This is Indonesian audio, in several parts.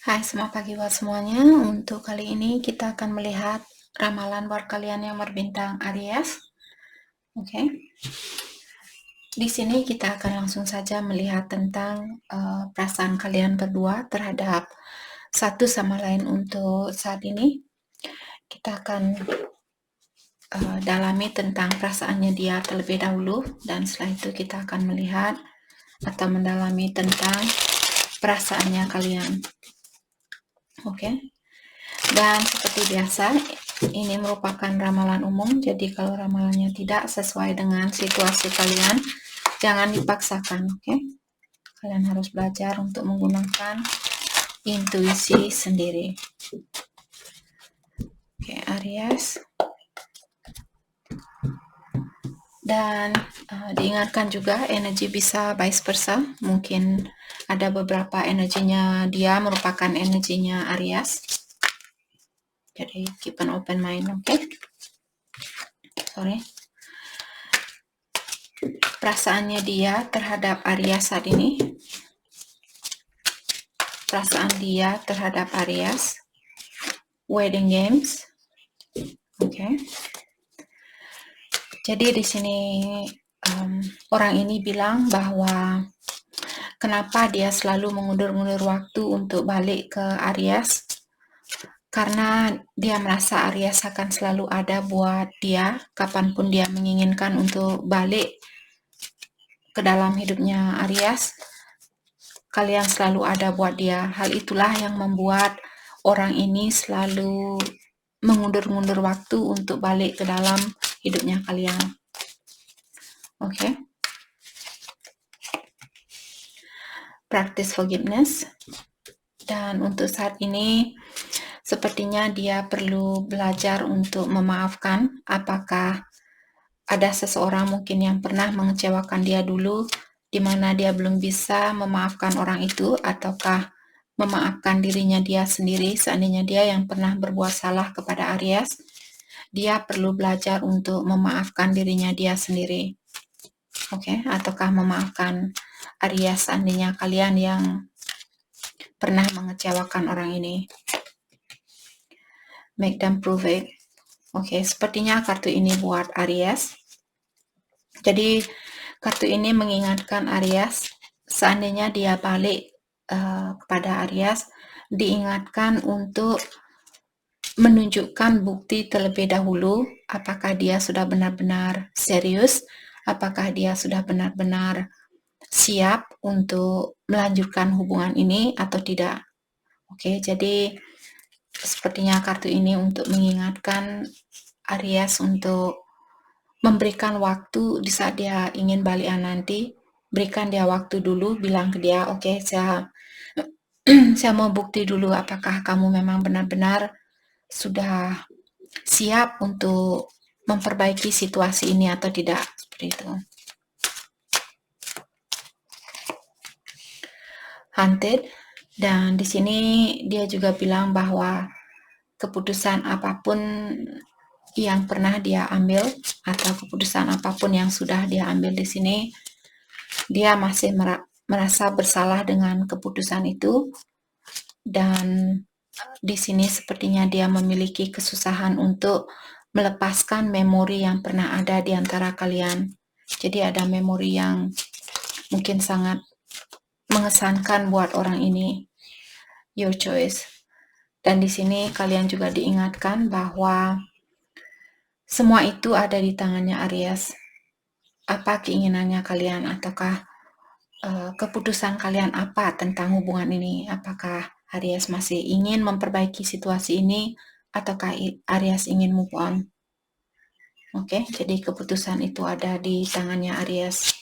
Hai, selamat pagi buat semuanya. Untuk kali ini kita akan melihat ramalan buat kalian yang berbintang Aries. Oke. Di sini kita akan langsung saja melihat tentang perasaan kalian berdua terhadap satu sama lain untuk saat ini. Kita akan dalami tentang perasaannya dia terlebih dahulu, dan setelah itu kita akan melihat atau mendalami tentang perasaannya kalian. Oke. Dan seperti biasa, ini merupakan ramalan umum, jadi kalau ramalannya tidak sesuai dengan situasi kalian, jangan dipaksakan, oke? Kalian harus belajar untuk menggunakan intuisi sendiri. Oke, Aries. Dan diingatkan juga energi bisa vice versa, mungkin ada beberapa energinya dia merupakan energinya Aries. Jadi keep an open mind, oke? Sorry. Perasaannya dia terhadap Aries saat ini. Perasaan dia terhadap Aries. Wedding games. Oke. Jadi di sini orang ini bilang bahwa kenapa dia selalu mengundur-undur waktu untuk balik ke Aries. Karena dia merasa Aries akan selalu ada buat dia kapanpun dia menginginkan untuk balik ke dalam hidupnya Aries. Kalian selalu ada buat dia. Hal itulah yang membuat orang ini selalu mengundur-undur waktu untuk balik ke dalam hidupnya kalian. Oke. Practice forgiveness. Dan untuk saat ini sepertinya dia perlu belajar untuk memaafkan. Apakah ada seseorang mungkin yang pernah mengecewakan dia dulu, di mana dia belum bisa memaafkan orang itu, ataukah memaafkan dirinya dia sendiri seandainya dia yang pernah berbuat salah kepada Aries. Dia perlu belajar untuk memaafkan dirinya dia sendiri. Oke, ataukah memaafkan Aries seandainya kalian yang pernah mengecewakan orang ini. Make them prove it. Oke, sepertinya kartu ini buat Aries. Jadi kartu ini mengingatkan Aries, seandainya dia balik kepada Aries, diingatkan untuk menunjukkan bukti terlebih dahulu, apakah dia sudah benar-benar serius, apakah dia sudah benar-benar siap untuk melanjutkan hubungan ini atau tidak. Oke, jadi sepertinya kartu ini untuk mengingatkan Aries untuk memberikan waktu di saat dia ingin balikan nanti. Berikan dia waktu dulu, bilang ke dia, oke, saya mau bukti dulu apakah kamu memang benar-benar sudah siap untuk memperbaiki situasi ini atau tidak, seperti itu. Hunted, dan di sini dia juga bilang bahwa keputusan apapun yang pernah dia ambil atau keputusan apapun yang sudah dia ambil di sini, dia masih merasa bersalah dengan keputusan itu, dan di sini sepertinya dia memiliki kesusahan untuk melepaskan memori yang pernah ada di antara kalian. Jadi ada memori yang mungkin sangat mengesankan buat orang ini. Your choice. Dan di sini kalian juga diingatkan bahwa semua itu ada di tangannya Aries. Apa keinginannya kalian, ataukah keputusan kalian apa tentang hubungan ini? Apakah Aries masih ingin memperbaiki situasi ini, ataukah Aries ingin move on? Oke, jadi keputusan itu ada di tangannya Aries.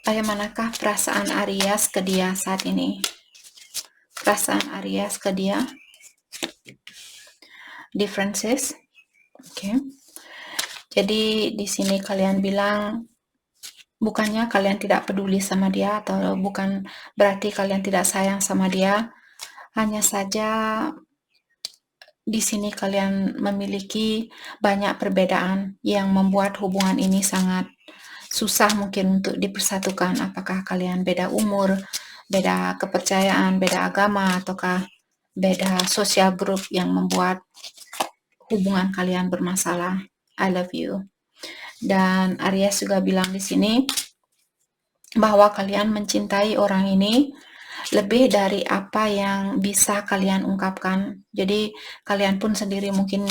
Bagaimanakah perasaan Aries ke dia saat ini? Perasaan Aries ke dia. Differences. Oke. Jadi di sini kalian bilang bukannya kalian tidak peduli sama dia, atau bukan berarti kalian tidak sayang sama dia. Hanya saja di sini kalian memiliki banyak perbedaan yang membuat hubungan ini sangat susah mungkin untuk dipersatukan. Apakah kalian beda umur, beda kepercayaan, beda agama, ataukah beda sosial grup yang membuat hubungan kalian bermasalah. I love you. Dan Aries juga bilang di sini bahwa kalian mencintai orang ini lebih dari apa yang bisa kalian ungkapkan. Jadi kalian pun sendiri mungkin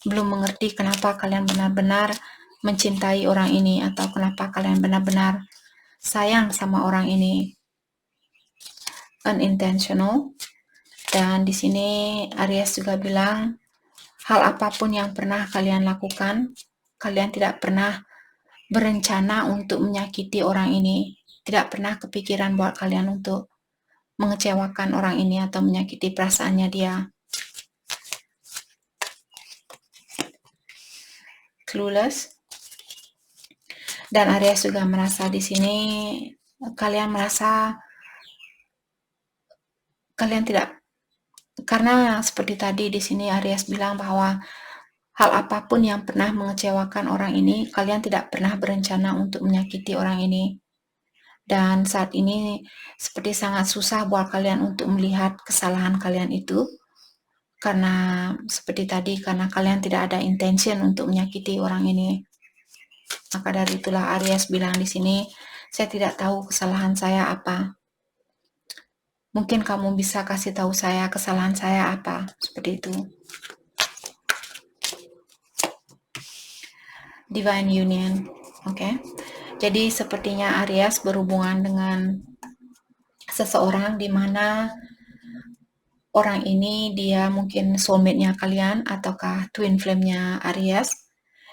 belum mengerti kenapa kalian benar-benar mencintai orang ini atau kenapa kalian benar-benar sayang sama orang ini. Unintentional. Dan di sini Aries juga bilang hal apapun yang pernah kalian lakukan, kalian tidak pernah berencana untuk menyakiti orang ini. Tidak pernah kepikiran buat kalian untuk mengecewakan orang ini atau menyakiti perasaannya dia. Clueless. Dan Aries juga merasa di sini kalian merasa kalian tidak, karena seperti tadi di sini Aries bilang bahwa hal apapun yang pernah mengecewakan orang ini, kalian tidak pernah berencana untuk menyakiti orang ini. Dan saat ini seperti sangat susah buat kalian untuk melihat kesalahan kalian itu. Karena seperti tadi, karena kalian tidak ada intention untuk menyakiti orang ini. Maka dari itulah Aries bilang di sini, saya tidak tahu kesalahan saya apa. Mungkin kamu bisa kasih tahu saya kesalahan saya apa, seperti itu. Divine Union, oke. Jadi sepertinya Aries berhubungan dengan seseorang di mana orang ini dia mungkin soulmate-nya kalian ataukah twin flame-nya Aries.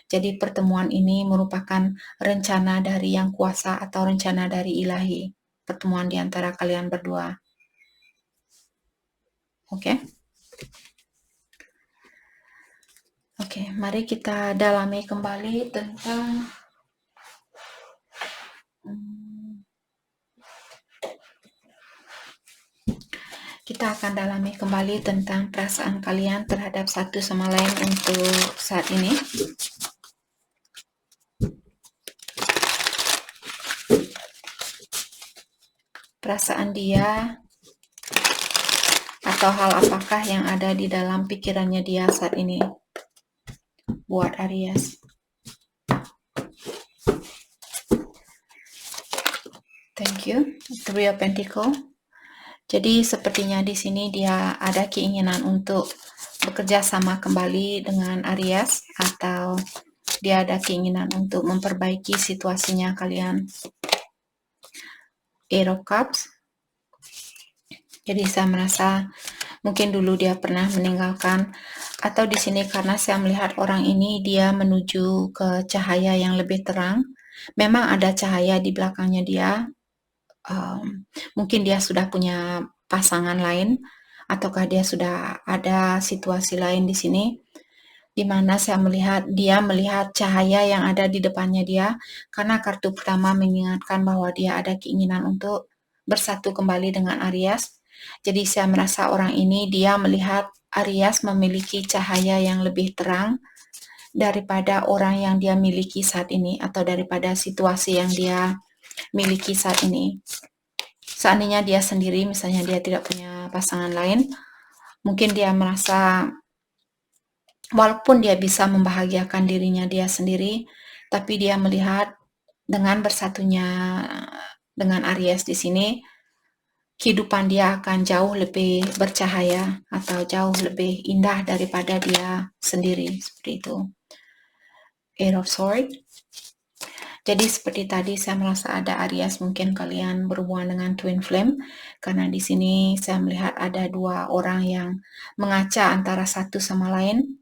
Jadi pertemuan ini merupakan rencana dari Yang Kuasa atau rencana dari Ilahi. Pertemuan di antara kalian berdua. Oke. Oke, mari kita dalami kembali tentang kita akan dalami kembali tentang perasaan kalian terhadap satu sama lain untuk saat ini. Perasaan dia atau hal apakah yang ada di dalam pikirannya dia saat ini buat Aries. Thank you. Three of Pentacles. Jadi sepertinya di sini dia ada keinginan untuk bekerja sama kembali dengan Aries atau dia ada keinginan untuk memperbaiki situasinya kalian. Eight of Cups. Jadi saya merasa mungkin dulu dia pernah meninggalkan, atau di sini karena saya melihat orang ini dia menuju ke cahaya yang lebih terang. Memang ada cahaya di belakangnya dia. Mungkin dia sudah punya pasangan lain, ataukah dia sudah ada situasi lain di sini, di mana saya melihat dia melihat cahaya yang ada di depannya dia, karena kartu pertama mengingatkan bahwa dia ada keinginan untuk bersatu kembali dengan Aries. Jadi saya merasa orang ini dia melihat Aries memiliki cahaya yang lebih terang daripada orang yang dia miliki saat ini, atau daripada situasi yang dia miliki saat ini. Seandainya dia sendiri, misalnya dia tidak punya pasangan lain, mungkin dia merasa walaupun dia bisa membahagiakan dirinya dia sendiri, tapi dia melihat dengan bersatunya dengan Aries di sini, kehidupan dia akan jauh lebih bercahaya atau jauh lebih indah daripada dia sendiri, seperti itu. Eight of Swords. Jadi seperti tadi saya merasa ada Aries, mungkin kalian berhubungan dengan twin flame, karena di sini saya melihat ada dua orang yang mengaca antara satu sama lain,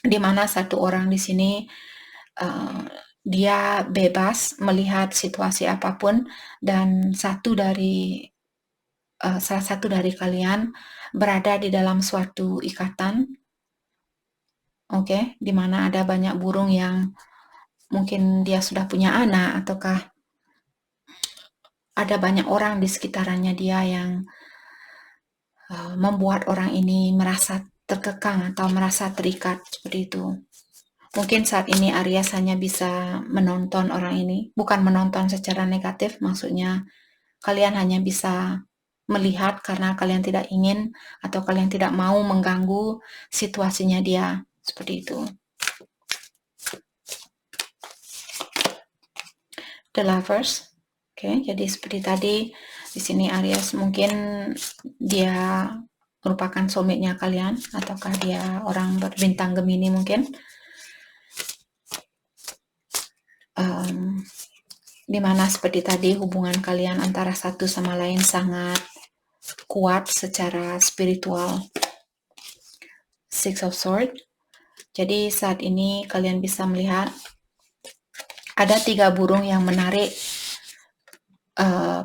di mana satu orang di sini dia bebas melihat situasi apapun, dan salah satu dari kalian berada di dalam suatu ikatan, oke, di mana ada banyak burung yang mungkin dia sudah punya anak, ataukah ada banyak orang di sekitarannya dia yang membuat orang ini merasa terkekang atau merasa terikat seperti itu. Mungkin saat ini Aries hanya bisa menonton orang ini, bukan menonton secara negatif, maksudnya kalian hanya bisa melihat karena kalian tidak ingin atau kalian tidak mau mengganggu situasinya dia, seperti itu. The Lovers. Oke, jadi seperti tadi di sini Aries mungkin dia merupakan soulmate-nya kalian, ataukah dia orang berbintang Gemini mungkin. Dimana seperti tadi hubungan kalian antara satu sama lain sangat kuat secara spiritual. Six of Swords. Jadi saat ini kalian bisa melihat ada 3 burung yang menarik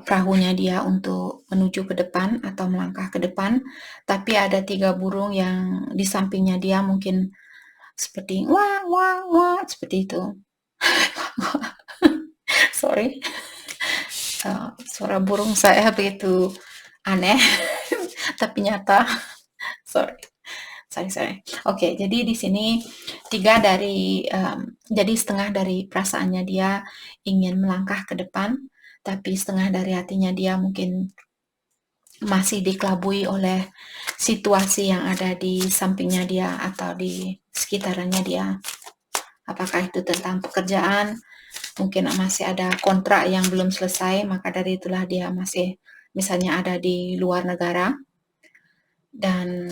perahunya dia untuk menuju ke depan atau melangkah ke depan, tapi ada 3 burung yang di sampingnya dia mungkin seperti wah wah wah seperti itu. Sorry, suara burung saya begitu aneh, tapi nyata. Sorry. Oke, jadi di sini jadi setengah dari perasaannya dia ingin melangkah ke depan, tapi setengah dari hatinya dia mungkin masih dikelabui oleh situasi yang ada di sampingnya dia atau di sekitarannya dia. Apakah itu tentang pekerjaan, mungkin masih ada kontrak yang belum selesai, maka dari itulah dia masih misalnya ada di luar negara, dan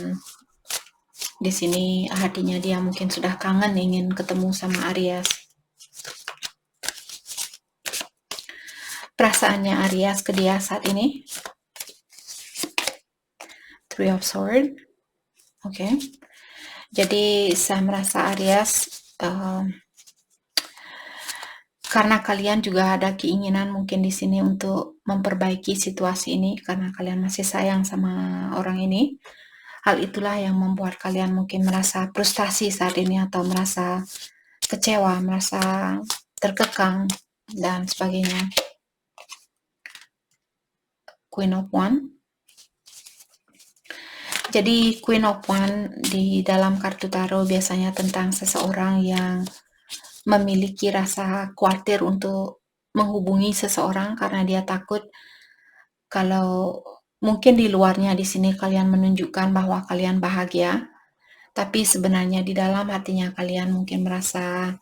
di sini hatinya dia mungkin sudah kangen ingin ketemu sama Aries. Perasaannya Aries ke dia saat ini. Three of Swords. Oke. Jadi saya merasa Aries karena kalian juga ada keinginan mungkin di sini untuk memperbaiki situasi ini karena kalian masih sayang sama orang ini. Hal itulah yang membuat kalian mungkin merasa frustasi saat ini atau merasa kecewa, merasa terkekang dan sebagainya. Queen of Wands. Jadi Queen of Wands di dalam kartu tarot biasanya tentang seseorang yang memiliki rasa khawatir untuk menghubungi seseorang karena dia takut kalau mungkin di luarnya di sini kalian menunjukkan bahwa kalian bahagia, tapi sebenarnya di dalam hatinya kalian mungkin merasa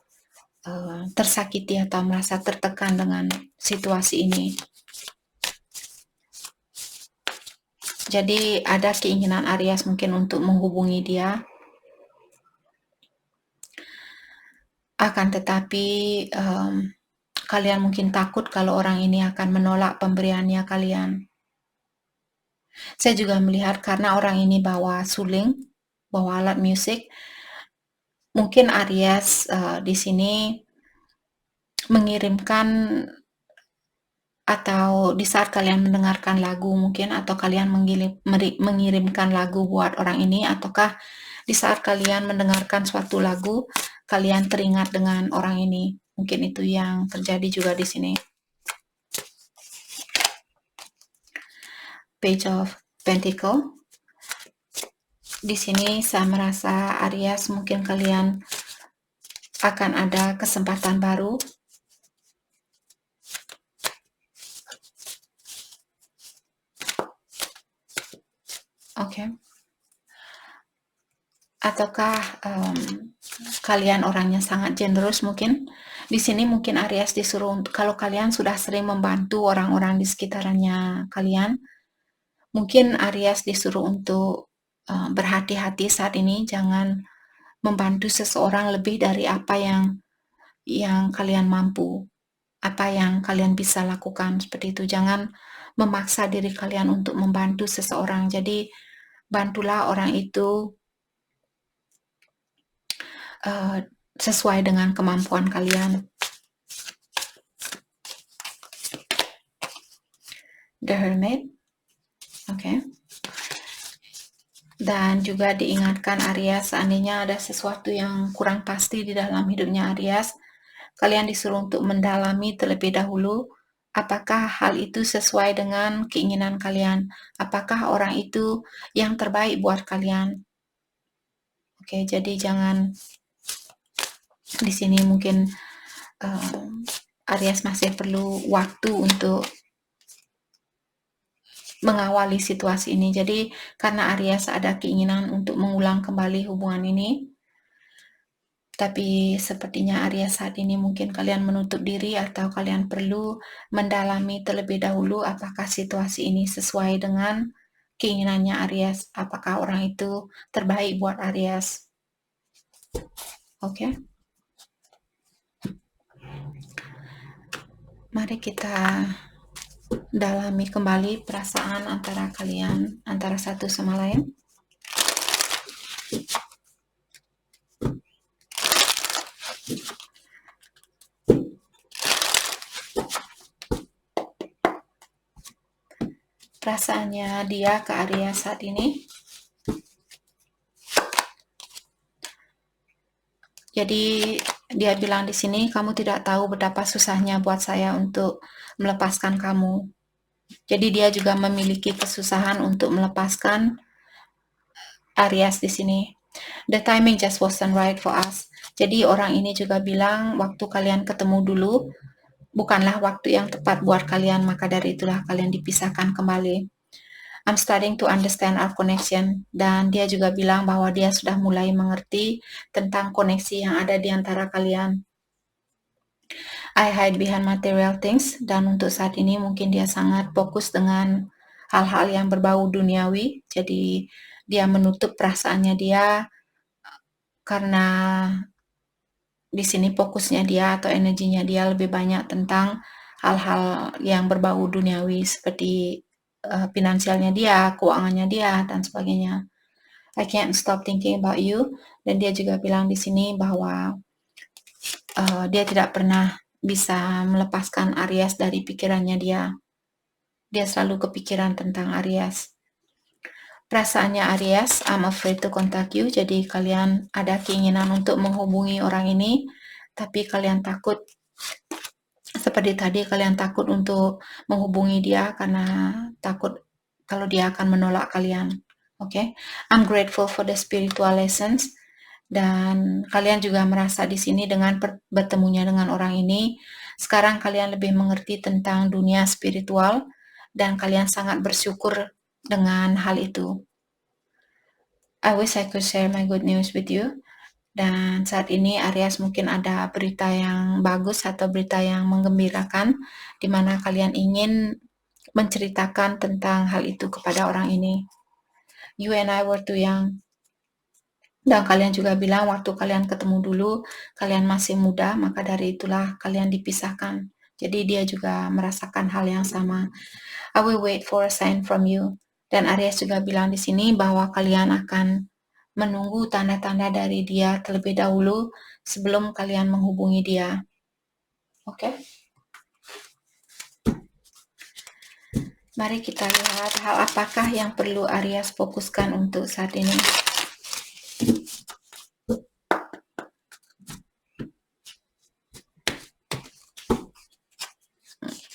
tersakiti atau merasa tertekan dengan situasi ini. Jadi ada keinginan Aries mungkin untuk menghubungi dia, akan tetapi kalian mungkin takut kalau orang ini akan menolak pemberiannya kalian. Saya juga melihat karena orang ini bawa suling, bawa alat musik, mungkin Aries di sini mengirimkan atau di saat kalian mendengarkan lagu mungkin atau kalian mengirimkan lagu buat orang ini, ataukah di saat kalian mendengarkan suatu lagu kalian teringat dengan orang ini. Mungkin itu yang terjadi juga di sini. Page of Pentacle. Di sini saya merasa Aries mungkin kalian akan ada kesempatan baru. Oke. Ataukah kalian orangnya sangat generous mungkin. Di sini mungkin Aries disuruh kalau kalian sudah sering membantu orang-orang di sekitarannya kalian, mungkin Aries disuruh untuk berhati-hati saat ini, jangan membantu seseorang lebih dari apa yang kalian mampu, apa yang kalian bisa lakukan, seperti itu. Jangan memaksa diri kalian untuk membantu seseorang. Jadi bantulah orang itu sesuai dengan kemampuan kalian. The Hermit. Oke. Dan juga diingatkan Aries, seandainya ada sesuatu yang kurang pasti di dalam hidupnya Aries, kalian disuruh untuk mendalami terlebih dahulu apakah hal itu sesuai dengan keinginan kalian, apakah orang itu yang terbaik buat kalian. Oke, jadi jangan di sini mungkin Aries masih perlu waktu untuk mengawali situasi ini. Jadi karena Aries ada keinginan untuk mengulang kembali hubungan ini, tapi sepertinya Aries saat ini mungkin kalian menutup diri atau kalian perlu mendalami terlebih dahulu apakah situasi ini sesuai dengan keinginannya Aries, apakah orang itu terbaik buat Aries. Oke. Mari kita dalami kembali perasaan antara kalian, antara satu sama lain. Perasaannya dia ke Aries saat ini. Jadi dia bilang di sini, kamu tidak tahu betapa susahnya buat saya untuk melepaskan kamu. Jadi dia juga memiliki kesusahan untuk melepaskan Aries di sini. The timing just wasn't right for us. Jadi orang ini juga bilang waktu kalian ketemu dulu bukanlah waktu yang tepat buat kalian, maka dari itulah kalian dipisahkan kembali. I'm starting to understand our connection. Dan dia juga bilang bahwa dia sudah mulai mengerti tentang koneksi yang ada di antara kalian. I hide behind material things. Dan untuk saat ini mungkin dia sangat fokus dengan hal-hal yang berbau duniawi. Jadi dia menutup perasaannya dia karena di sini fokusnya dia atau energinya dia lebih banyak tentang hal-hal yang berbau duniawi seperti finansialnya dia, keuangannya dia, dan sebagainya. I can't stop thinking about you. Dan dia juga bilang di sini bahwa dia tidak pernah bisa melepaskan Aries dari pikirannya dia. Dia selalu kepikiran tentang Aries. Perasaannya Aries, I'm afraid to contact you. Jadi kalian ada keinginan untuk menghubungi orang ini, tapi kalian takut. Seperti tadi kalian takut untuk menghubungi dia karena takut kalau dia akan menolak kalian. Oke, I'm grateful for the spiritual lessons. Dan kalian juga merasa di sini dengan bertemunya dengan orang ini, sekarang kalian lebih mengerti tentang dunia spiritual dan kalian sangat bersyukur dengan hal itu. I wish I could share my good news with you. Dan saat ini Aries mungkin ada berita yang bagus atau berita yang menggembirakan di mana kalian ingin menceritakan tentang hal itu kepada orang ini. You and I were too young. Dan kalian juga bilang waktu kalian ketemu dulu, kalian masih muda, maka dari itulah kalian dipisahkan. Jadi dia juga merasakan hal yang sama. I will wait for a sign from you. Dan Aries juga bilang di sini bahwa kalian akan menunggu tanda-tanda dari dia terlebih dahulu sebelum kalian menghubungi dia. Oke? Mari kita lihat hal apakah yang perlu Aries fokuskan untuk saat ini.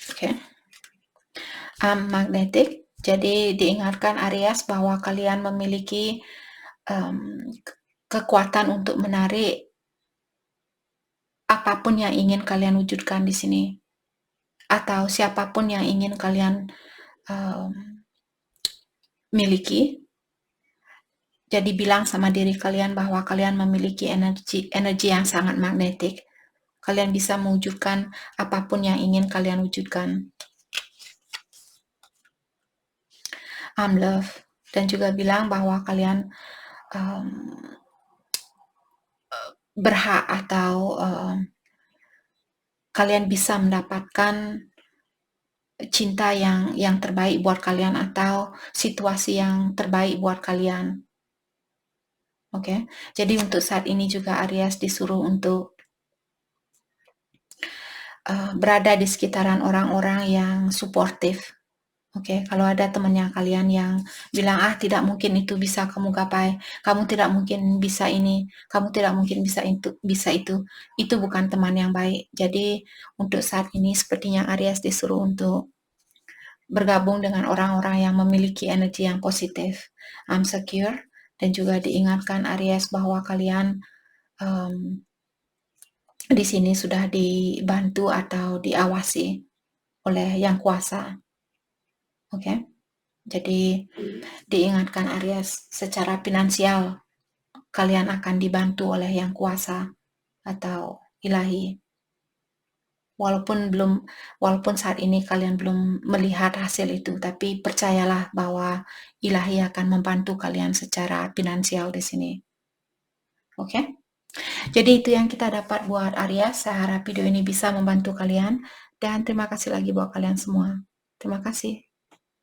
Oke. Magnetic. Jadi diingatkan Aries bahwa kalian memiliki kekuatan untuk menarik apapun yang ingin kalian wujudkan di sini, atau siapapun yang ingin kalian miliki. Jadi bilang sama diri kalian bahwa kalian memiliki energi yang sangat magnetik. Kalian bisa mewujudkan apapun yang ingin kalian wujudkan. I'm love. Dan juga bilang bahwa kalian berhak atau kalian bisa mendapatkan cinta yang terbaik buat kalian atau situasi yang terbaik buat kalian. Oke. Jadi untuk saat ini juga Aries disuruh untuk berada di sekitaran orang-orang yang suportif. Oke, kalau ada temannya kalian yang bilang, tidak mungkin itu bisa kamu gapai, kamu tidak mungkin bisa ini, kamu tidak mungkin bisa itu bukan teman yang baik. Jadi untuk saat ini sepertinya Aries disuruh untuk bergabung dengan orang-orang yang memiliki energi yang positif. I'm secure. dan juga diingatkan Aries bahwa kalian di sini sudah dibantu atau diawasi oleh Yang Kuasa. Oke. Jadi diingatkan Aries secara finansial kalian akan dibantu oleh Yang Kuasa atau Ilahi. Walaupun saat ini kalian belum melihat hasil itu, tapi percayalah bahwa Ilahi akan membantu kalian secara finansial di sini. Oke? Jadi itu yang kita dapat buat Aries. Saya harap video ini bisa membantu kalian dan terima kasih lagi buat kalian semua. Terima kasih.